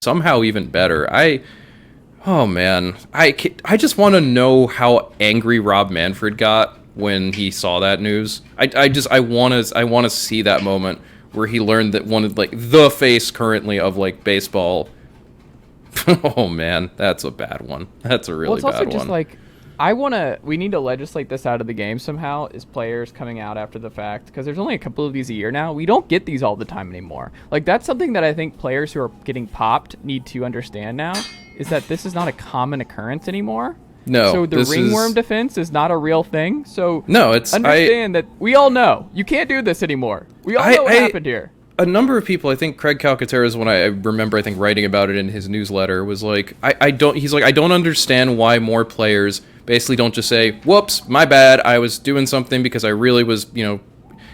Somehow even better. Oh man, I just want to know how angry Rob Manfred got when he saw that news. I want to see that moment where he learned that one of like the face currently of like baseball. Oh man, that's a bad one. That's a really bad one. It's also just like we need to legislate this out of the game somehow, is players coming out after the fact, because there's only a couple of these a year now. We don't get these all the time anymore. Like, that's something that I think players who are getting popped need to understand now, is that this is not a common occurrence anymore. No. So the ringworm defense is not a real thing. So no, understand that we all know you can't do this anymore. We all know what happened here. A number of people, I think Craig Calcaterra's one I remember, I think, writing about it in his newsletter, was like, I don't understand why more players basically don't just say, whoops, my bad, I was doing something because I really was, and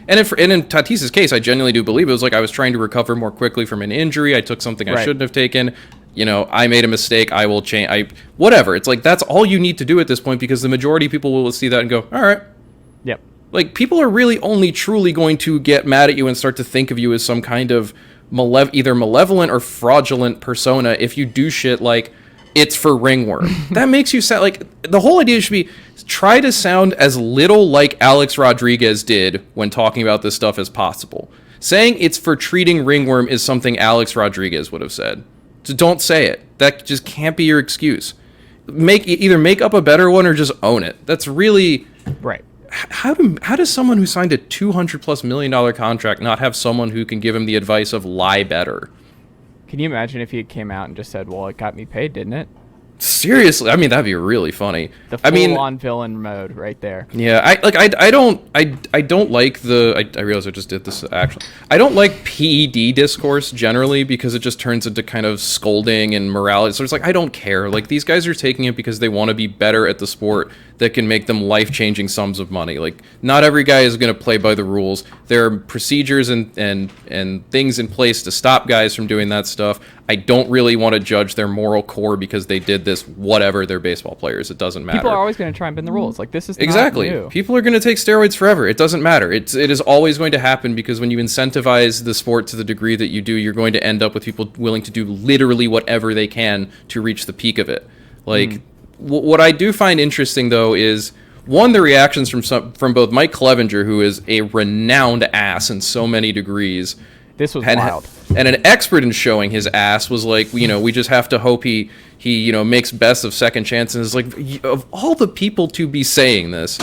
in Tatis's case, I genuinely do believe it was like I was trying to recover more quickly from an injury, I took something I shouldn't have taken, I made a mistake, I will change, whatever. It's like, that's all you need to do at this point, because the majority of people will see that and go, all right. Yep. Like, people are really only truly going to get mad at you and start to think of you as some kind of either malevolent or fraudulent persona if you do shit like, it's for ringworm. That makes you sound like, the whole idea should be, try to sound as little like Alex Rodriguez did when talking about this stuff as possible. Saying it's for treating ringworm is something Alex Rodriguez would have said. So don't say it. That just can't be your excuse. Either make up a better one or just own it. That's really... Right. How does someone who signed a $200+ million contract not have someone who can give him the advice of lie better? Can you imagine if he came out and just said, well, it got me paid, didn't it? Seriously, I mean, that'd be really funny. The full-on villain mode right there. Yeah, I don't like I realize I just did this actually. I don't like PED discourse generally, because it just turns into kind of scolding and morality. So it's like, I don't care. Like, these guys are taking it because they want to be better at the sport that can make them life-changing sums of money. Like, not every guy is going to play by the rules. There are procedures and things in place to stop guys from doing that stuff. I don't really want to judge their moral core because they did this, whatever, they're baseball players. It doesn't matter. People are always going to try and bend the rules. Like, this is exactly not new. People are going to take steroids forever. It doesn't matter. It is always going to happen, because when you incentivize the sport to the degree that you do, you're going to end up with people willing to do literally whatever they can to reach the peak of it. Like, what I do find interesting, though, is one, the reactions from both Mike Clevenger, who is a renowned ass in so many degrees. This was wild. And an expert in showing his ass was like, we just have to hope he makes best of second chances. Like, of all the people to be saying this,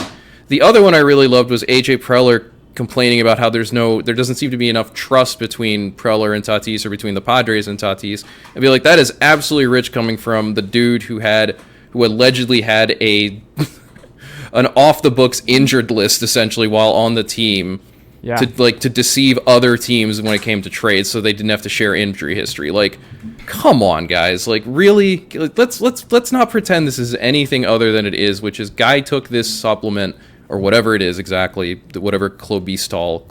the other one I really loved was AJ Preller complaining about how there doesn't seem to be enough trust between Preller and Tatis, or between the Padres and Tatis. I'd be like, that is absolutely rich coming from the dude who allegedly had an off the books injured list essentially while on the team. Yeah. To deceive other teams when it came to trades, so they didn't have to share injury history. Like, come on, guys. Like, really, let's not pretend this is anything other than it is, which is, guy took this supplement or whatever it is exactly, whatever clobazole,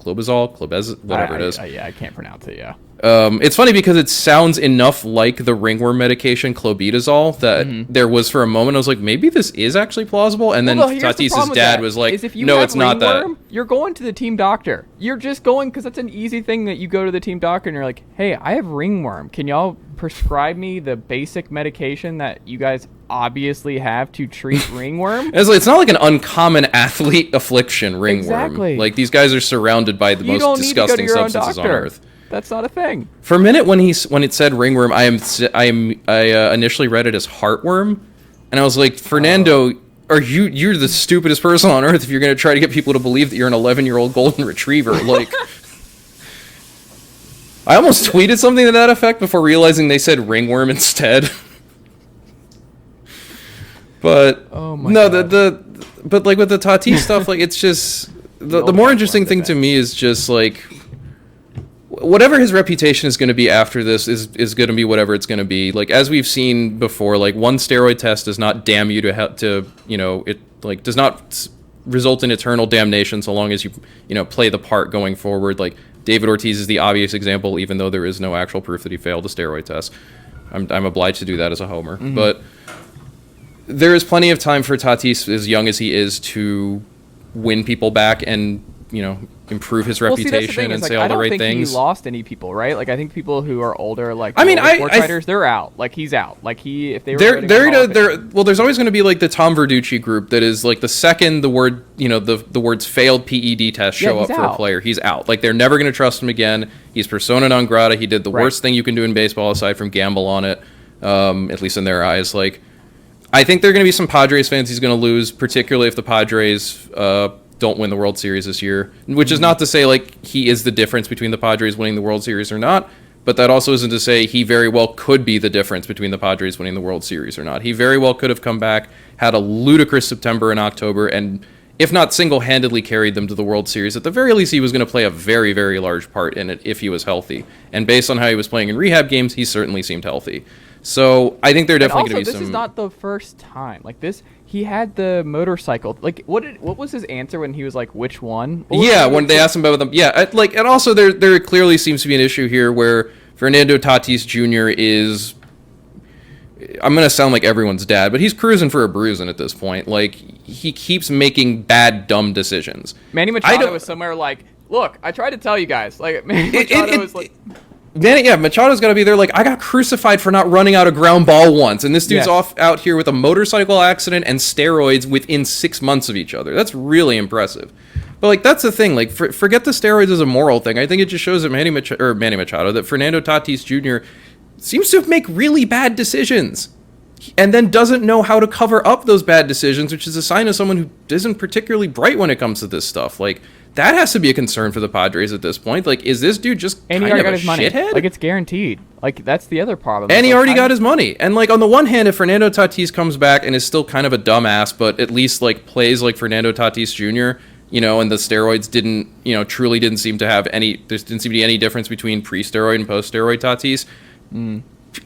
whatever it is. I can't pronounce it. Yeah. It's funny because it sounds enough like the ringworm medication clobazole that there was, for a moment, I was like, maybe this is actually plausible. And then Tatis's dad was like, no, it's not that. You're going to the team doctor. You're just going because that's an easy thing that you go to the team doctor and you're like, hey, I have ringworm. Can y'all prescribe me the basic medication that you guys obviously have to treat ringworm? It's not like an uncommon athlete affliction, ringworm. Exactly. Like, these guys are surrounded by the most disgusting substances on earth. That's not a thing. For a minute, when it said ringworm, I initially read it as heartworm, and I was like, Fernando, you're the stupidest person on earth if you're going to try to get people to believe that you're an 11-year-old golden retriever. Like, I almost tweeted something to that effect before realizing they said ringworm instead. But but like with the Tatis stuff, like, it's just the more interesting thing to me is just like, whatever his reputation is going to be after this is going to be whatever it's going to be. Like, as we've seen before, like, one steroid test does not damn you it like does not result in eternal damnation so long as you play the part going forward. Like, David Ortiz is the obvious example, even though there is no actual proof that he failed a steroid test. I'm obliged to do that as a homer. Mm-hmm. But there is plenty of time for Tatis, as young as he is, to win people back and, improve his Well, see, that's the reputation thing, and is, say like, all the right I don't think things. he lost any people, right? Like, I think people who are older, like I mean, the older sports I writers, they're out. Like, he's out. Like, if they were well, there's always going to be like the Tom Verducci group that is like the second the word, the words failed PED test show up for a player, he's out. Like, they're never going to trust him again. He's persona non grata. He did the worst thing you can do in baseball aside from gamble on it, at least in their eyes. Like, I think there are going to be some Padres fans he's going to lose, particularly if the Padres don't win the World Series this year, which is not to say like he is the difference between the Padres winning the World Series or not, but that also isn't to say he very well could be the difference between the Padres winning the World Series or not. He very well could have come back, had a ludicrous September and October, and if not single-handedly carried them to the World Series, at the very least he was going to play a very, very large part in it if he was healthy. And based on how he was playing in rehab games, he certainly seemed healthy. So I think they're definitely going to be this is not the first time. Like, this, he had the motorcycle. Like, what was his answer when he was like, which one? When they asked him about them. Yeah, and also there clearly seems to be an issue here where Fernando Tatis Jr. is, I'm going to sound like everyone's dad, but he's cruising for a bruising at this point. Like, he keeps making bad, dumb decisions. Manny Machado was somewhere like, look, I tried to tell you guys. Like, Manny Machado was like... Machado's got to be there like, I got crucified for not running out a ground ball once, and this dude's out here with a motorcycle accident and steroids within 6 months of each other. That's really impressive. But, like, that's the thing. Like, forget the steroids as a moral thing. I think it just shows that Manny Machado, that Fernando Tatis Jr. seems to make really bad decisions and then doesn't know how to cover up those bad decisions, which is a sign of someone who isn't particularly bright when it comes to this stuff. Like, that has to be a concern for the Padres at this point. Like, is this dude just and kind he already of got a his money. shithead? Like, it's guaranteed. Like, that's the other problem. And he already got his money. And, like, on the one hand, if Fernando Tatis comes back and is still kind of a dumbass, but at least, like, plays like Fernando Tatis Jr., and the steroids truly didn't seem to have there didn't seem to be any difference between pre-steroid and post-steroid Tatis,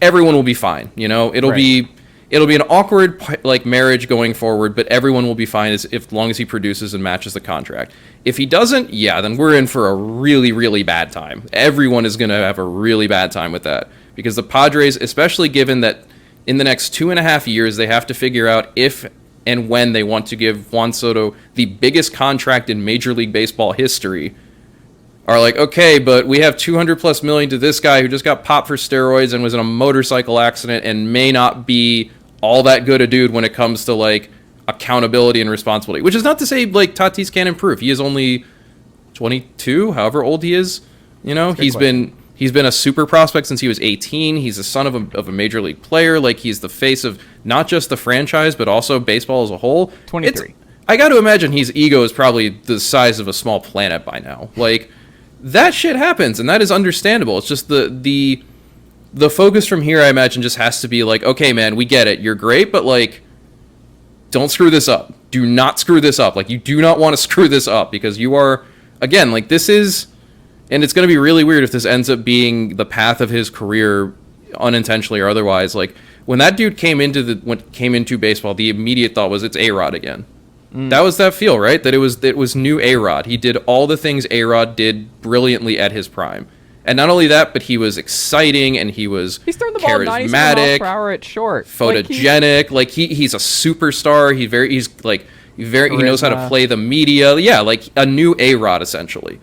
everyone will be fine. It'll be an awkward like marriage going forward, but everyone will be fine as long as he produces and matches the contract. If he doesn't, then we're in for a really, really bad time. Everyone is going to have a really bad time with that, because the Padres, especially given that in the next 2.5 years they have to figure out if and when they want to give Juan Soto the biggest contract in Major League Baseball history, are like, okay, but we have $200+ million to this guy who just got popped for steroids and was in a motorcycle accident and may not be all that good a dude when it comes to like accountability and responsibility. Which is not to say like Tatis can't improve. He is only 22, however old he is. He's been a super prospect since he was 18. He's the son of a major league player. Like, he's the face of not just the franchise but also baseball as a whole. 23. I got to imagine his ego is probably the size of a small planet by now. Like, that shit happens, and that is understandable. It's just the focus from here, I imagine, just has to be like, okay, man, we get it. You're great, but, like, don't screw this up. Do not screw this up. Like, you do not want to screw this up, because you are, again, like, this is, and it's going to be really weird if this ends up being the path of his career, unintentionally or otherwise. Like, when that dude came into baseball, the immediate thought was, it's A-Rod again. That was that feel, right? That it was new A-Rod. He did all the things A-Rod did brilliantly at his prime. And not only that, but he was exciting, and he's throwing the ball 97 miles per hour at short, photogenic. Like, he's a superstar. He knows how to play the media. Yeah, like a new A-Rod essentially.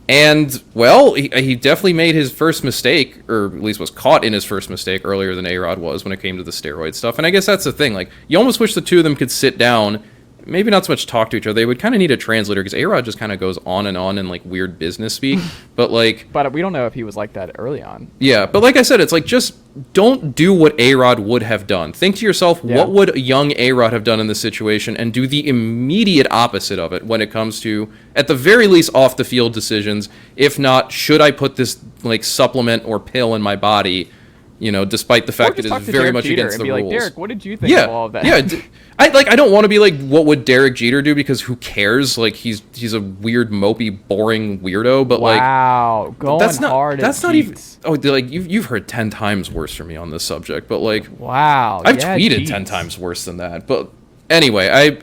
And well, he definitely made his first mistake, or at least was caught in his first mistake earlier than A-Rod was when it came to the steroid stuff. And I guess that's the thing. Like, you almost wish the two of them could sit down. Maybe not so much talk to each other. They would kind of need a translator, because A-Rod just kind of goes on in like weird business speak. But we don't know if he was like that early on. Yeah, but like I said, it's like, just don't do what A-Rod would have done. Think to yourself, what would young A-Rod have done in this situation, and do the immediate opposite of it when it comes to, at the very least, off the field decisions. If not, should I put this like supplement or pill in my body? Despite the fact that it's very much against the rules. Like, Derek, what did you think of all of that? Yeah, I don't want to be like, what would Derek Jeter do? Because who cares? Like, he's a weird, mopey, boring weirdo. But that's not even. Oh, like you've heard 10 times worse from me on this subject. But like, I've tweeted 10 times worse than that. But anyway,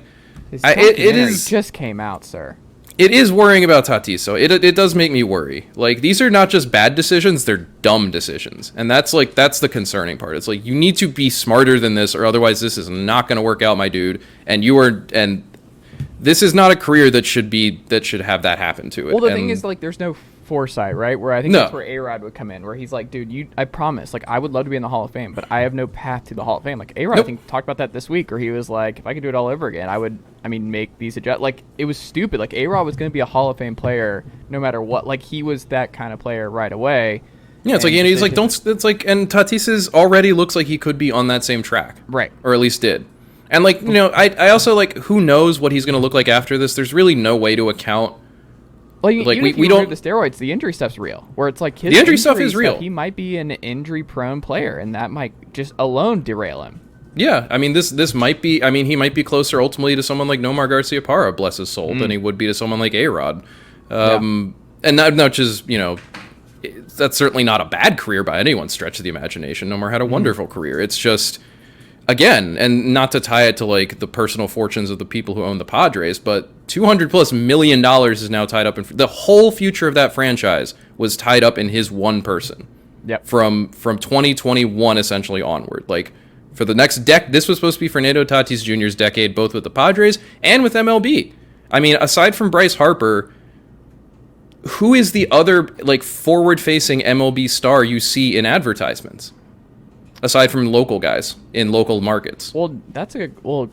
it just came out, sir. It is worrying about Tatis, so it does make me worry. Like, these are not just bad decisions, they're dumb decisions. And that's the concerning part. It's like, you need to be smarter than this, or otherwise this is not going to work out, my dude. And this is not a career that should have that happen to it. Well, the thing is, like, there's no foresight, right? Where I think No. that's where A-Rod would come in, where he's like, dude, I promise, like, I would love to be in the Hall of Fame, but I have no path to the Hall of Fame. Like, A-Rod, Nope. I think, talked about that this week, where he was like, if I could do it all over again, I would, make these adjustments. Like, it was stupid. Like, A-Rod was going to be a Hall of Fame player no matter what. Like, he was that kind of player right away. Yeah, it's like, and he's like, it's like, and Tatis already looks like he could be on that same track. Right. Or at least did. And, like, I also, like, who knows what he's going to look like after this? There's really no way to account. Well, Like, we don't the steroids. The injury stuff's real. Where it's like his the injury stuff is real. He might be an injury-prone player, and that might just alone derail him. Yeah, I mean, this might be. I mean, he might be closer ultimately to someone like Nomar Garciaparra, bless his soul, than he would be to someone like A-Rod. And not much is, that's certainly not a bad career by anyone's stretch of the imagination. Nomar had a wonderful career. It's just, again, and not to tie it to like the personal fortunes of the people who own the Padres, but $200+ million is now tied up in the whole future of that franchise was tied up in his one person. Yep. From 2021 essentially onward. Like for the next this was supposed to be Fernando Tatis Jr.'s decade, both with the Padres and with MLB. I mean, aside from Bryce Harper, who is the other like forward-facing MLB star you see in advertisements? Aside from local guys in local markets. Well,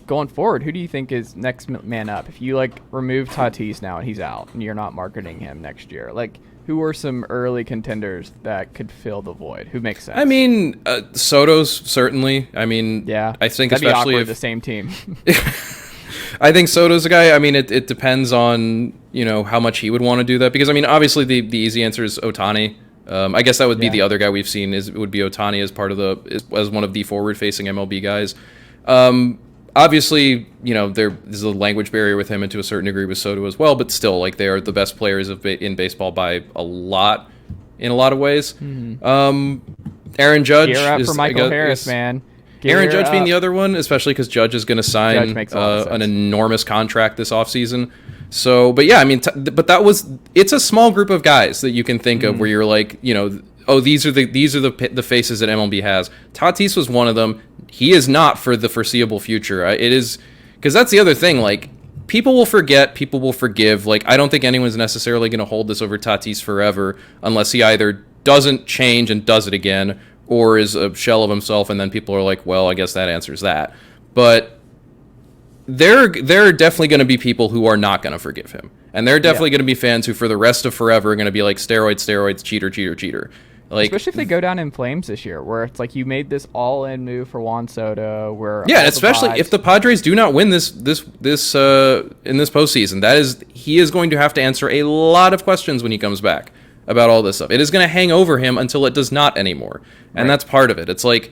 going forward, who do you think is next man up? If you like remove Tatis now and he's out and you're not marketing him next year, like who are some early contenders that could fill the void? Who makes sense? I mean, Soto's certainly. I mean, yeah, I think that'd especially be awkward, if the same team. I think Soto's a guy. I mean, it depends on how much he would want to do that because I mean, obviously the easy answer is Ohtani. I guess that would be the other guy we've seen would be Ohtani as part of as one of the forward-facing MLB guys. Obviously, there's a language barrier with him and to a certain degree with Soto as well, but still, like they are the best players in baseball by a lot in a lot of ways. Aaron Judge Gear up is for Michael Harris, man. Aaron Judge being the other one, especially because Judge is going to sign an enormous contract this offseason. So, but yeah, I mean, it's a small group of guys that you can think of where you're like, these are the faces that MLB has. Tatis was one of them. He is not for the foreseeable future. It is, because that's the other thing, like, people will forget, people will forgive. Like, I don't think anyone's necessarily going to hold this over Tatis forever unless he either doesn't change and does it again or is a shell of himself, and then people are like, well, I guess that answers that. But there are definitely going to be people who are not going to forgive him. And there are definitely going to be fans who for the rest of forever are going to be like, steroids, cheater. Like, especially if they go down in flames this year, where it's like you made this all-in move for Juan Soto. Especially if the Padres do not win this in this postseason, he is going to have to answer a lot of questions when he comes back about all this stuff. It is going to hang over him until it does not anymore, and that's part of it. It's like,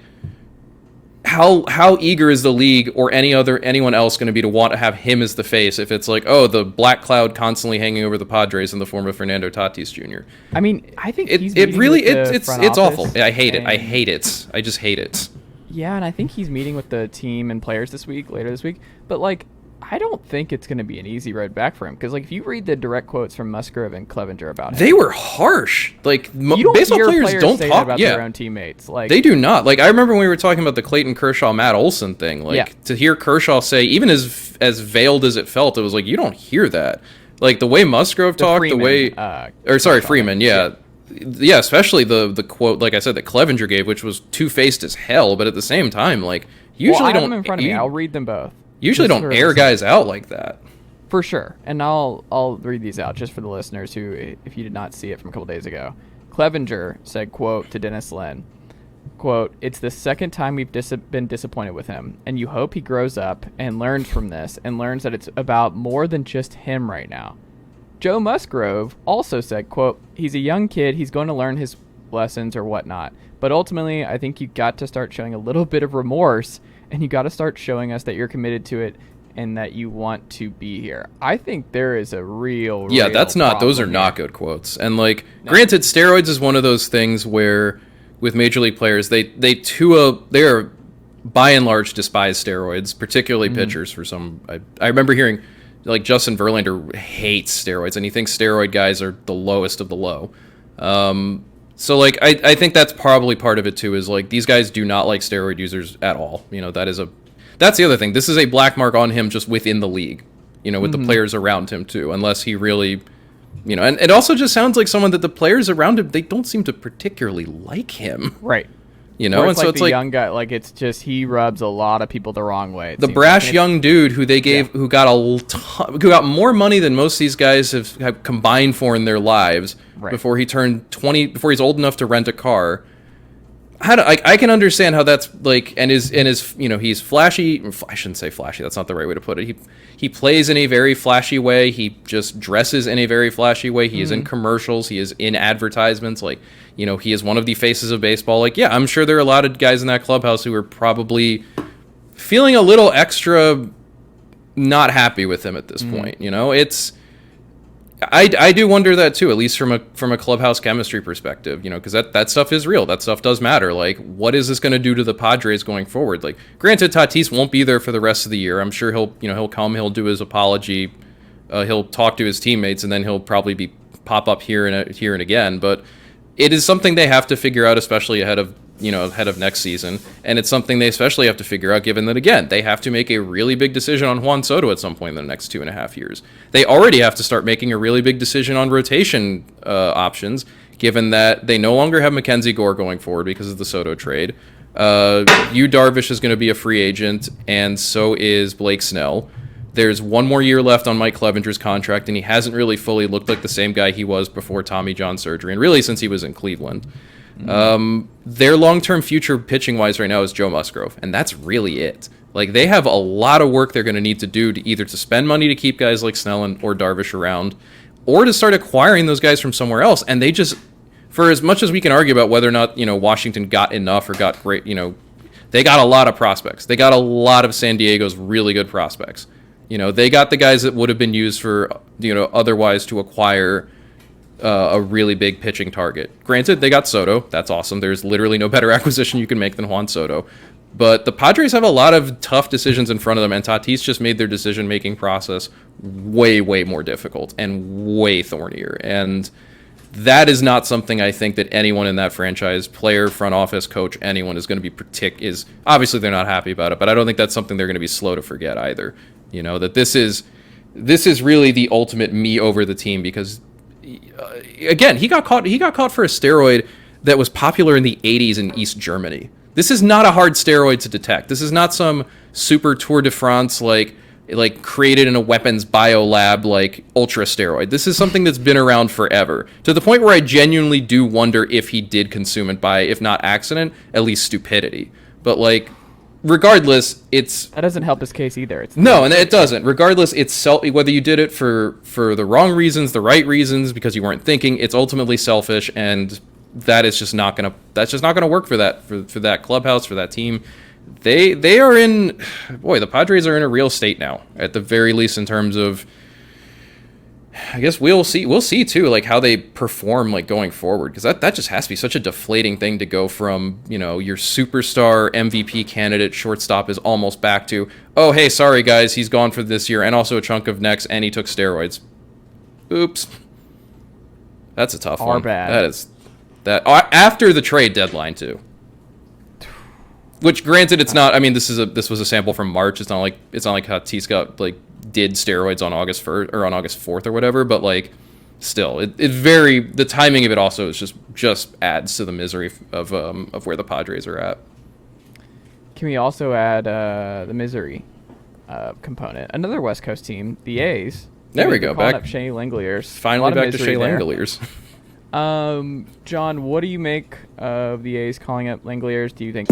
how eager is the league or anyone else going to be to want to have him as the face if it's like, oh, the black cloud constantly hanging over the Padres in the form of Fernando Tatis Jr. I mean, I think it's awful. I hate it. I just hate it. Yeah, and I think he's meeting with the team and players later this week. But like, I don't think it's going to be an easy road back for him because, like, if you read the direct quotes from Musgrove and Clevenger about him, they were harsh. Like, baseball players don't talk about their own teammates. Like, they do not. Like, I remember when we were talking about the Clayton Kershaw Matt Olson thing. Like, to hear Kershaw say, even as veiled as it felt, it was like you don't hear that. Like the way Musgrove talked, Freeman. Yeah. Yeah, especially the quote, like I said, that Clevenger gave, which was two-faced as hell, but at the same time, like, usually I have them in front of me. I'll read them both. Usually don't air guys out like that. For sure. And I'll read these out just for the listeners who, if you did not see it from a couple days ago. Clevenger said, quote, to Dennis Lynn, quote, "It's the second time we've been disappointed with him, and you hope he grows up and learns from this and learns that it's about more than just him right now." Joe Musgrove also said, quote, "He's a young kid. He's going to learn his lessons or whatnot. But ultimately, I think you got to start showing a little bit of remorse, and you got to start showing us that you're committed to it and that you want to be here." I think there is a real those are not good quotes. And like, granted, steroids is one of those things where with major league players, they are by and large despise steroids, particularly pitchers. For some, I remember hearing like Justin Verlander hates steroids and he thinks steroid guys are the lowest of the low. So like, I think that's probably part of it too, is like these guys do not like steroid users at all. That's the other thing. This is a black mark on him just within the league. with the players around him too, unless he really, and it also just sounds like someone that the players around him, they don't seem to particularly like him. Right. Or and like so it's the young guy, like it's just he rubs a lot of people the wrong way. The brash young dude who they gave, who got who got more money than most of these guys have combined for in their lives before he turned 20, before he's old enough to rent a car. I can understand how that's like, and he's flashy. I shouldn't say flashy. That's not the right way to put it. He plays in a very flashy way. He just dresses in a very flashy way. He is in commercials. He is in advertisements. Like, he is one of the faces of baseball. Like, yeah, I'm sure there are a lot of guys in that clubhouse who are probably feeling a little extra not happy with him at this point. It's. I do wonder that too, at least from a clubhouse chemistry perspective, because that stuff is real. That stuff does matter. Like, what is this going to do to the Padres going forward? Like, granted, Tatis won't be there for the rest of the year. I'm sure he'll come, he'll do his apology, he'll talk to his teammates, and then he'll probably pop up here and again. But it is something they have to figure out, especially ahead of next season. And it's something they especially have to figure out, given that, again, they have to make a really big decision on Juan Soto at some point in the next 2.5 years. They already have to start making a really big decision on rotation options, given that they no longer have Mackenzie Gore going forward because of the Soto trade. Yu Darvish is going to be a free agent, and so is Blake Snell. There's one more year left on Mike Clevenger's contract, and he hasn't really fully looked like the same guy he was before Tommy John surgery, and really since he was in Cleveland. Their long-term future pitching-wise right now is Joe Musgrove, and that's really it. Like, they have a lot of work they're going to need to do to either to spend money to keep guys like Snell or Darvish around, or to start acquiring those guys from somewhere else. And they just, for as much as we can argue about whether or not, Washington got enough or got great, they got a lot of prospects. They got a lot of San Diego's really good prospects. They got the guys that would have been used for, otherwise to acquire a really big pitching target. Granted, they got Soto. That's awesome. There's literally no better acquisition you can make than Juan Soto. But the Padres have a lot of tough decisions in front of them, and Tatis just made their decision-making process way, way more difficult and way thornier. And that is not something I think that anyone in that franchise, player, front office, coach, anyone is going to be obviously they're not happy about it, but I don't think that's something they're going to be slow to forget either. That this is really the ultimate me over the team, because again, he got caught for a steroid that was popular in the 80s in East Germany. This is not a hard steroid to detect. This is not some super Tour de France like created in a weapons bio lab like ultra steroid. This is something that's been around forever, to the point where I genuinely do wonder if he did consume it by, if not accident, at least stupidity. But regardless, that doesn't help his case either. And it doesn't. Regardless, whether you did it for the wrong reasons, the right reasons, because you weren't thinking, it's ultimately selfish, and that is just not gonna work for that clubhouse, for that team. They are in, the Padres are in a real state now, at the very least, in terms of, I guess we'll see too, like how they perform going forward, because that just has to be such a deflating thing to go from, your superstar MVP candidate shortstop is almost back to, oh hey, sorry guys, he's gone for this year and also a chunk of next, and he took steroids. Oops. That's a tough one. Bad. After the trade deadline too. Which, granted, it's not. I mean, this was a sample from March. It's not like Tatis got did steroids on August 1st or on August 4th or whatever. But still, the timing of it also is just adds to the misery of where the Padres are at. Can we also add the misery component? Another West Coast team, the A's. There we go. Back up Shea Langeliers. Finally back to Shea Langeliers. John, what do you make of the A's calling up Langeliers? Do you think